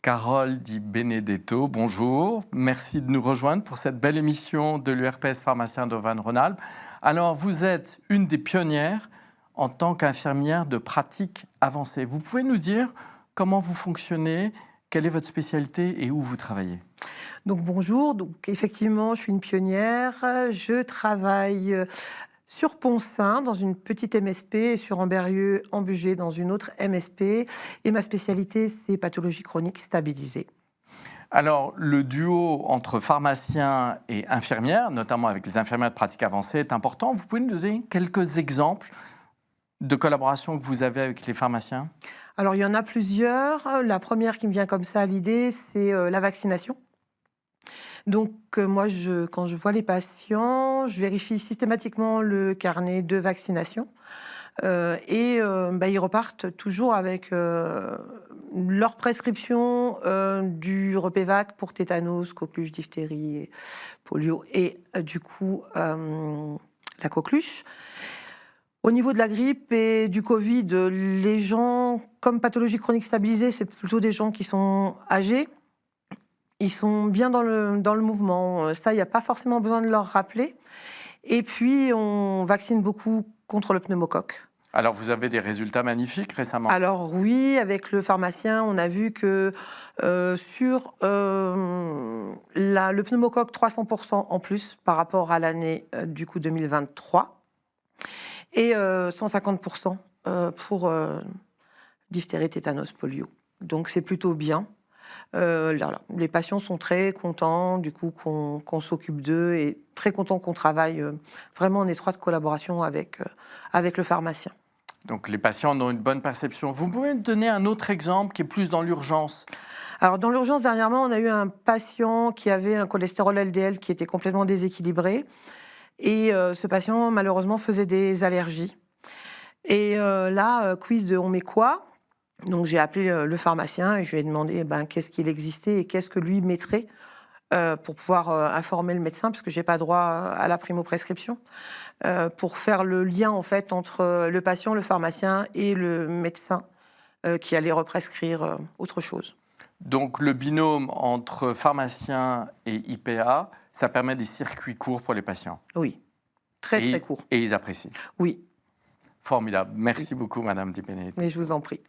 Carole Di Benedetto, bonjour. Merci de nous rejoindre pour cette belle émission de l'URPS Pharmacien d'Auvergne-Rhône-Alpes. Alors, vous êtes une des pionnières en tant qu'infirmière de pratique avancée. Vous pouvez nous dire comment vous fonctionnez, quelle est votre spécialité et où vous travaillez? Donc bonjour, donc effectivement je suis une pionnière, je travaille sur Pont-Saint dans une petite MSP et sur Amberieu en Bugey dans une autre MSP et ma spécialité c'est pathologie chronique stabilisée. Alors, le duo entre pharmacien et infirmière, notamment avec les infirmières de pratique avancée, est important. Vous pouvez nous donner quelques exemples de collaboration que vous avez avec les pharmaciens? Alors il y en a plusieurs, la première qui me vient comme ça à l'idée c'est la vaccination. Donc moi quand je vois les patients, je vérifie systématiquement le carnet de vaccination. Ils repartent toujours avec leur prescription du Repevac pour tétanos, coqueluche, diphtérie, polio et la coqueluche. Au niveau de la grippe et du Covid, les gens, comme pathologie chronique stabilisée, c'est plutôt des gens qui sont âgés. Ils sont bien dans le mouvement. Ça, il n'y a pas forcément besoin de leur rappeler. Et puis, on vaccine beaucoup contre le pneumocoque. Alors, vous avez des résultats magnifiques récemment? Alors oui, avec le pharmacien, on a vu que sur le pneumocoque, 300% en plus par rapport à l'année 2023 et 150% pour diphtérie, tétanos, polio. Donc c'est plutôt bien. Les patients sont très contents du coup qu'on s'occupe d'eux et très contents qu'on travaille vraiment en étroite collaboration avec le pharmacien. Donc les patients en ont une bonne perception. Vous pouvez me donner un autre exemple qui est plus dans l'urgence? Alors dans l'urgence, dernièrement, on a eu un patient qui avait un cholestérol LDL qui était complètement déséquilibré et ce patient malheureusement faisait des allergies. Et quiz de on met quoi? Donc j'ai appelé le pharmacien et je lui ai demandé qu'est-ce qu'il existait et qu'est-ce que lui mettrait pour pouvoir informer le médecin, parce que j'ai pas droit à la primo-prescription, pour faire le lien en fait entre le patient, le pharmacien et le médecin qui allait represcrire autre chose. Donc le binôme entre pharmacien et IPA, ça permet des circuits courts pour les patients. Oui, très très court. Et ils apprécient. Oui. Formidable. Merci Oui. beaucoup, Madame Di Benedetto. Mais je vous en prie.